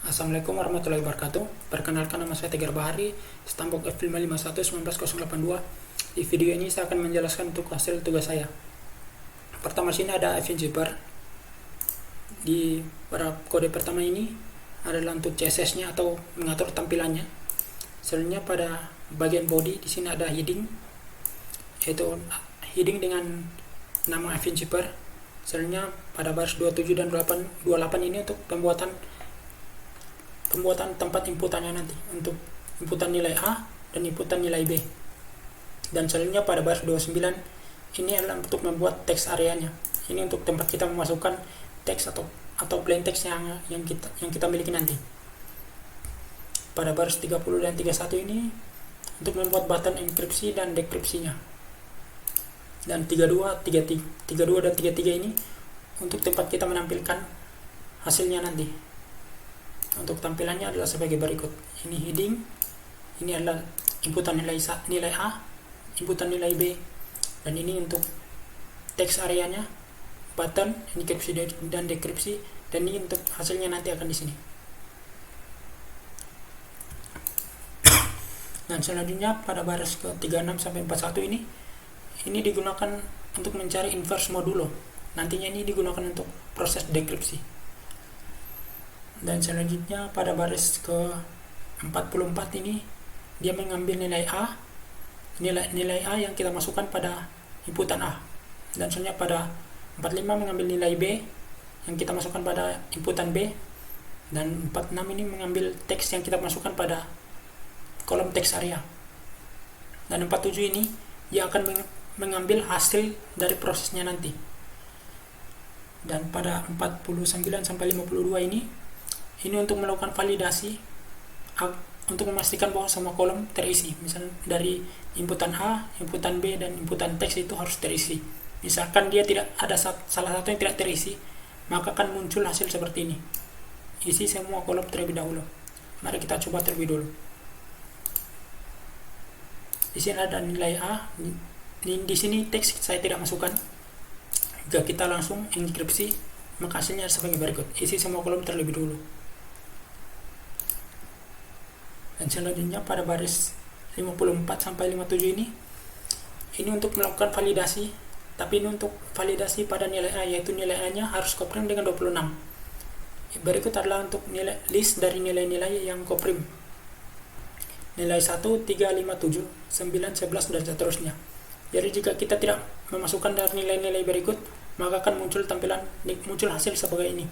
Assalamualaikum warahmatullahi wabarakatuh. Perkenalkan, nama saya Tegar Bahari, Stambok F551 19082. Di video ini saya akan menjelaskan untuk hasil tugas saya. Pertama sini ada FNZipper. Di pada kode pertama ini adalah untuk CSS-nya atau mengatur tampilannya. Selanjutnya pada bagian body di sini ada heading, yaitu heading dengan nama FNZipper. Selanjutnya pada baris 27 dan 28 ini untuk pembuatan tempat inputannya nanti, untuk inputan nilai A dan inputan nilai B. Dan selanjutnya pada baris 29 ini adalah untuk membuat teks areanya. Ini untuk tempat kita memasukkan teks atau plain text yang kita miliki nanti. Pada baris 30 dan 31 ini untuk membuat button enkripsi dan dekripsinya. Dan 32 dan 33 ini untuk tempat kita menampilkan hasilnya nanti. Untuk tampilannya adalah sebagai berikut. Ini heading, ini adalah inputan nilai A, inputan nilai B, dan ini untuk teks areanya, button, enkripsi dan dekripsi, dan ini untuk hasilnya nanti akan di sini. Dan selanjutnya pada baris ke 36 sampai 41 ini digunakan untuk mencari inverse modulo. Nantinya ini digunakan untuk proses dekripsi. Dan selanjutnya pada baris ke 44 ini dia mengambil nilai A, nilai A yang kita masukkan pada inputan A. Dan selanjutnya pada 45 mengambil nilai B yang kita masukkan pada inputan B. Dan 46 ini mengambil teks yang kita masukkan pada kolom teks area. Dan 47 ini dia akan mengambil hasil dari prosesnya nanti. Dan pada 49 sampai 52 ini untuk melakukan validasi, untuk memastikan bahwa semua kolom terisi. Misalnya dari inputan A, inputan B, dan inputan teks itu harus terisi. Misalkan dia tidak ada salah satu yang tidak terisi, maka akan muncul hasil seperti ini. Isi semua kolom terlebih dahulu. Mari kita coba terlebih dulu. Di sini ada nilai A. Di sini teks saya tidak masukkan. Jika kita langsung enkripsi, maka hasilnya sebagai berikut. Isi semua kolom terlebih dulu. Dan selanjutnya pada baris 54 sampai 57 ini untuk melakukan validasi, tapi ini untuk validasi pada nilai A, yaitu nilai A-nya harus koprim dengan 26. Berikut adalah untuk nilai list dari nilai-nilai yang koprim. Nilai 1, 3, 5, 7, 9, 11 dan seterusnya. Jadi jika kita tidak memasukkan dari nilai-nilai berikut, maka akan muncul hasil sebagai ini.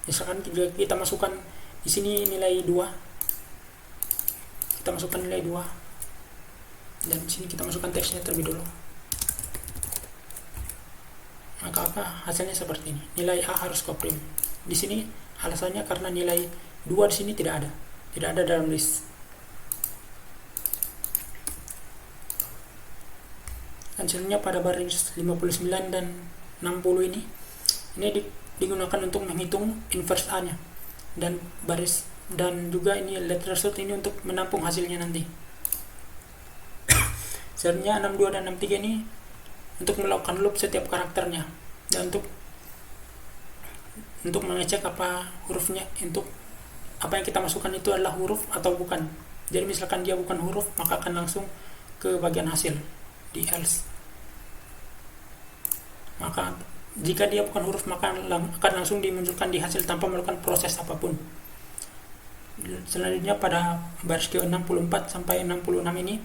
Misalkan jika kita masukkan di sini nilai 2, kita masukkan nilai 2, dan di sini kita masukkan teksnya terlebih dulu, maka hasilnya seperti ini. Nilai A harus koprim. Di sini alasannya karena nilai 2 di sini tidak ada dalam list. Dan selanjutnya pada baris 59 dan 60 ini digunakan untuk menghitung inverse A-nya, dan juga ini let result ini untuk menampung hasilnya nanti. Selanjutnya 62 dan 63 ini untuk melakukan loop setiap karakternya, dan untuk mengecek apa hurufnya, untuk apa yang kita masukkan itu adalah huruf atau bukan. Jadi misalkan dia bukan huruf, maka akan langsung ke bagian hasil di else. Maka jika dia bukan huruf, maka akan langsung dimunculkan di hasil tanpa melakukan proses apapun. Selanjutnya pada baris ke 64 sampai 66 ini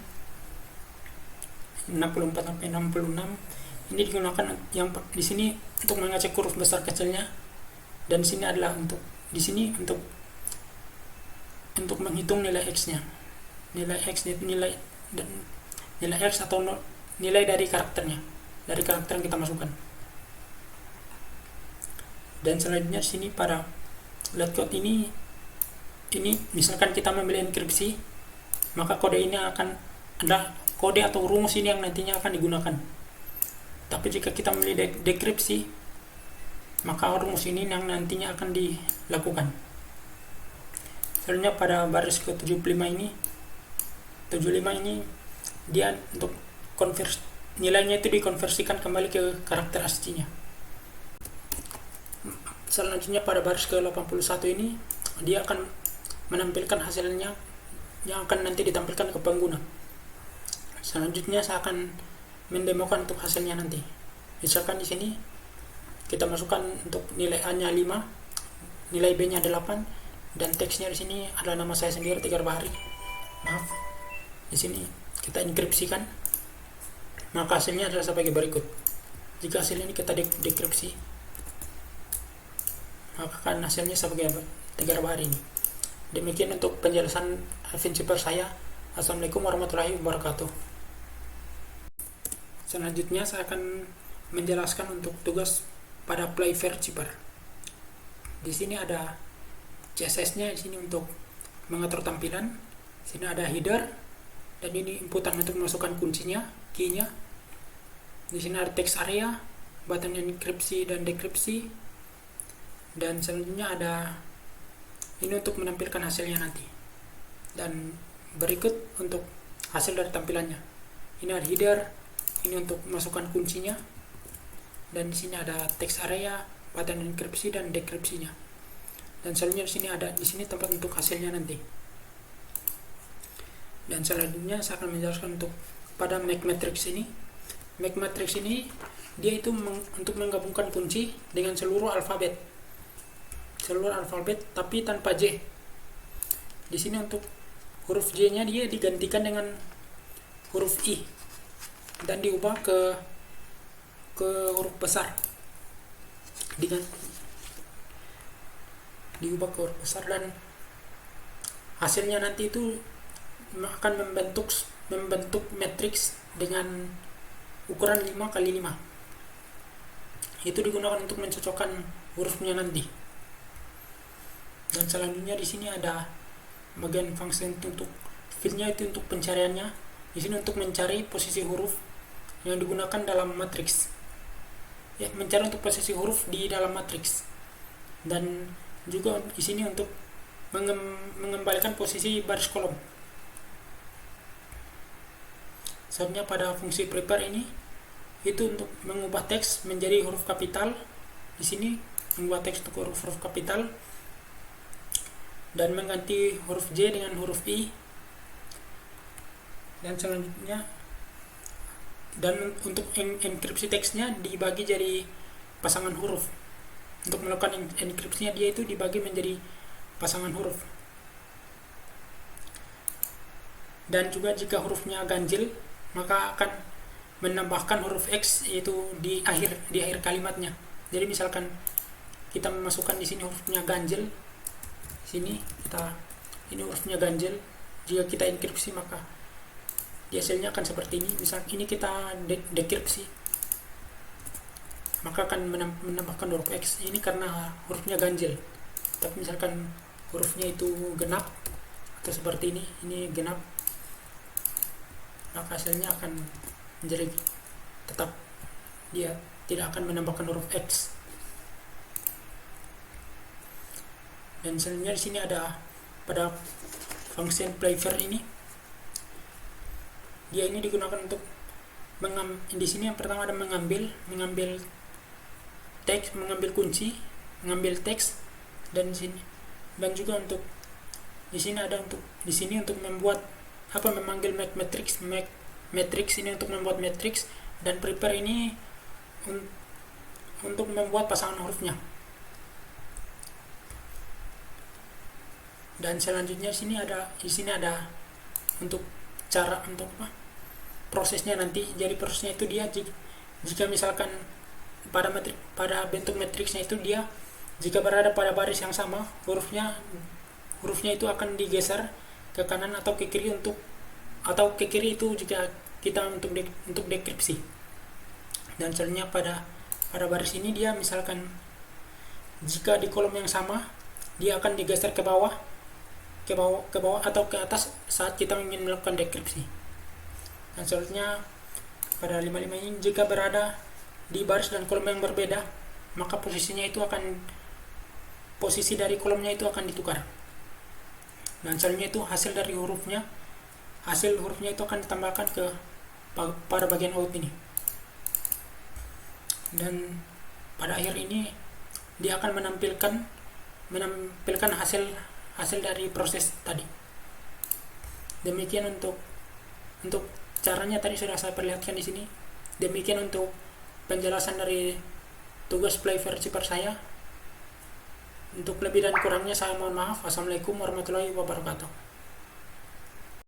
64 sampai 66 ini digunakan yang di sini untuk mengecek huruf besar kecilnya, dan di sini adalah untuk menghitung nilai x-nya. Nilai x nilai x atau nilai dari karakternya, dari karakter yang kita masukkan. Dan selanjutnya di sini pada let code ini misalkan kita memilih enkripsi, maka kode ini akan ada kode atau rumus ini yang nantinya akan digunakan. Tapi jika kita memilih dekripsi, maka rumus ini yang nantinya akan dilakukan. Selanjutnya pada baris ke 75 ini dia untuk nilainya itu dikonversikan kembali ke karakter aslinya. Selanjutnya pada baris ke 81 ini dia akan menampilkan hasilnya yang akan nanti ditampilkan ke pengguna. Selanjutnya saya akan mendemokan untuk hasilnya nanti. Misalkan di sini kita masukkan untuk nilai A-nya 5, nilai B-nya 8, dan teksnya di sini adalah nama saya sendiri, Tegar Bahari. Maaf. Di sini kita enkripsikan. Maka hasilnya adalah sebagai berikut. Jika hasil ini kita dekripsi, maka kan hasilnya sebagai Tegar Bahari ini. Demikian untuk penjelasan prinsipal saya. Assalamualaikum warahmatullahi wabarakatuh. Selanjutnya saya akan menjelaskan untuk tugas pada Playfair Zipper. Di sini ada CSS-nya di sini untuk mengatur tampilan. Di sini ada header dan ini inputan untuk masukkan kuncinya, key-nya. Di sini ada text area, button enkripsi dan dekripsi. Dan selanjutnya ada ini untuk menampilkan hasilnya nanti. Dan berikut untuk hasil dari tampilannya. Ini ada header, ini untuk masukkan kuncinya. Dan di sini ada text area, button enkripsi dan dekripsinya. Dan selanjutnya di sini tempat untuk hasilnya nanti. Dan selanjutnya saya akan menjelaskan untuk pada make matrix ini. Make matrix ini dia itu untuk menggabungkan kunci dengan seluruh alfabet tapi tanpa J. Di sini untuk huruf J-nya dia digantikan dengan huruf I dan diubah ke huruf besar. Diubah ke huruf besar dan hasilnya nanti itu akan membentuk matriks dengan ukuran 5x5. Itu digunakan untuk mencocokkan hurufnya nanti. Dan selanjutnya di sini ada bagian function untuk fieldnya itu untuk pencariannya. Di sini untuk mencari posisi huruf yang digunakan dalam matriks. Ya, mencari untuk posisi huruf di dalam matriks. Dan juga di sini untuk mengembalikan posisi baris kolom. Selanjutnya pada fungsi prepare ini itu untuk mengubah teks menjadi huruf kapital. Di sini mengubah teks untuk huruf kapital dan mengganti huruf J dengan huruf I. Dan selanjutnya untuk enkripsi teksnya dibagi jadi pasangan huruf. Untuk melakukan enkripsinya dia itu dibagi menjadi pasangan huruf. Dan juga jika hurufnya ganjil maka akan menambahkan huruf X yaitu di akhir kalimatnya. Jadi misalkan kita memasukkan di sini hurufnya ganjil, sini ini hurufnya ganjil, jika kita enkripsi maka di hasilnya akan seperti ini. Misal ini kita dekripsi maka akan menambahkan huruf X ini karena hurufnya ganjil. Tapi misalkan hurufnya itu genap atau seperti ini genap, maka hasilnya akan menjadi tetap, dia tidak akan menambahkan huruf X. Dan selanjutnya di sini ada pada function Playfair ini, dia ini digunakan untuk di sini yang pertama ada mengambil teks, mengambil kunci, mengambil teks, dan juga untuk di sini ada untuk membuat memanggil make matrix ini untuk membuat matrix, dan prepare ini untuk membuat pasangan hurufnya. Dan selanjutnya di sini ada untuk cara untuk prosesnya nanti. Jadi prosesnya itu dia jika misalkan pada bentuk matriksnya itu dia jika berada pada baris yang sama, hurufnya itu akan digeser ke kanan atau ke kiri itu jika kita untuk dekripsi. Dan selanjutnya pada baris ini dia misalkan jika di kolom yang sama dia akan digeser ke bawah atau ke atas saat kita ingin melakukan dekripsi. Dan selanjutnya pada 55 ini jika berada di baris dan kolom yang berbeda maka posisi dari kolomnya itu akan ditukar. Dan selanjutnya itu hasil hurufnya itu akan ditambahkan pada bagian out ini. Dan pada akhir ini dia akan menampilkan hasil dari proses tadi. Demikian untuk caranya tadi sudah saya perlihatkan di sini. Demikian untuk penjelasan dari tugas play versi per saya. Untuk lebih dan kurangnya saya mohon maaf. Wassalamualaikum warahmatullahi wabarakatuh.